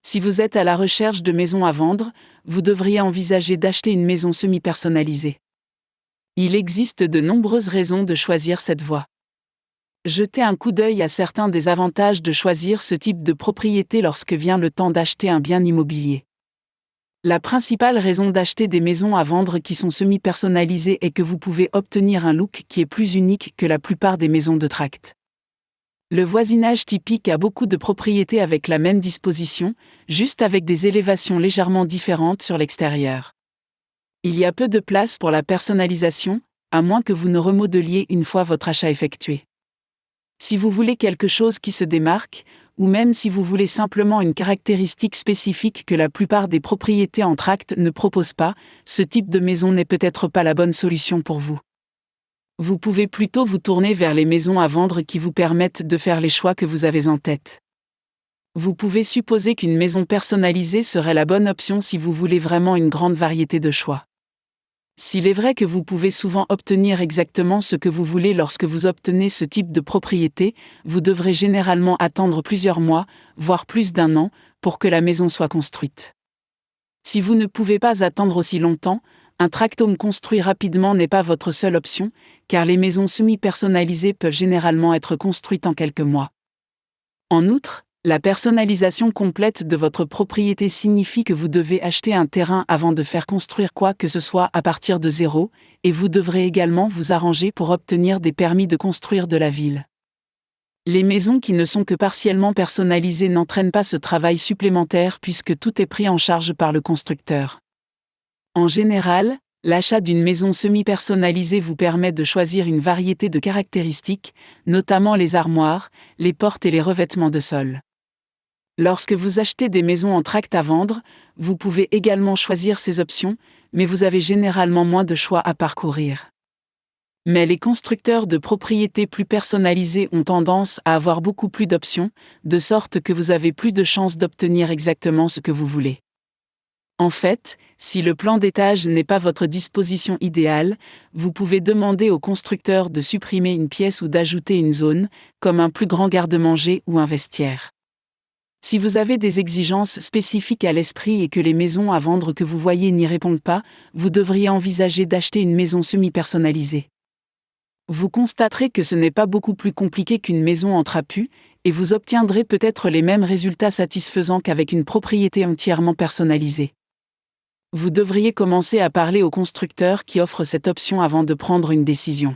Si vous êtes à la recherche de maisons à vendre, vous devriez envisager d'acheter une maison semi-personnalisée. Il existe de nombreuses raisons de choisir cette voie. Jetez un coup d'œil à certains des avantages de choisir ce type de propriété lorsque vient le temps d'acheter un bien immobilier. La principale raison d'acheter des maisons à vendre qui sont semi-personnalisées est que vous pouvez obtenir un look qui est plus unique que la plupart des maisons de tract. Le voisinage typique a beaucoup de propriétés avec la même disposition, juste avec des élévations légèrement différentes sur l'extérieur. Il y a peu de place pour la personnalisation, à moins que vous ne remodeliez une fois votre achat effectué. Si vous voulez quelque chose qui se démarque, ou même si vous voulez simplement une caractéristique spécifique que la plupart des propriétés en tract ne proposent pas, ce type de maison n'est peut-être pas la bonne solution pour vous. Vous pouvez plutôt vous tourner vers les maisons à vendre qui vous permettent de faire les choix que vous avez en tête. Vous pouvez supposer qu'une maison personnalisée serait la bonne option si vous voulez vraiment une grande variété de choix. S'il est vrai que vous pouvez souvent obtenir exactement ce que vous voulez lorsque vous obtenez ce type de propriété, vous devrez généralement attendre plusieurs mois, voire plus d'un an, pour que la maison soit construite. Si vous ne pouvez pas attendre aussi longtemps, un tract-home construit rapidement n'est pas votre seule option, car les maisons semi-personnalisées peuvent généralement être construites en quelques mois. En outre, la personnalisation complète de votre propriété signifie que vous devez acheter un terrain avant de faire construire quoi que ce soit à partir de zéro, et vous devrez également vous arranger pour obtenir des permis de construire de la ville. Les maisons qui ne sont que partiellement personnalisées n'entraînent pas ce travail supplémentaire puisque tout est pris en charge par le constructeur. En général, l'achat d'une maison semi-personnalisée vous permet de choisir une variété de caractéristiques, notamment les armoires, les portes et les revêtements de sol. Lorsque vous achetez des maisons en tract à vendre, vous pouvez également choisir ces options, mais vous avez généralement moins de choix à parcourir. Mais les constructeurs de propriétés plus personnalisées ont tendance à avoir beaucoup plus d'options, de sorte que vous avez plus de chances d'obtenir exactement ce que vous voulez. En fait, si le plan d'étage n'est pas votre disposition idéale, vous pouvez demander au constructeur de supprimer une pièce ou d'ajouter une zone, comme un plus grand garde-manger ou un vestiaire. Si vous avez des exigences spécifiques à l'esprit et que les maisons à vendre que vous voyez n'y répondent pas, vous devriez envisager d'acheter une maison semi-personnalisée. Vous constaterez que ce n'est pas beaucoup plus compliqué qu'une maison en trapu, et vous obtiendrez peut-être les mêmes résultats satisfaisants qu'avec une propriété entièrement personnalisée. Vous devriez commencer à parler au constructeur qui offre cette option avant de prendre une décision.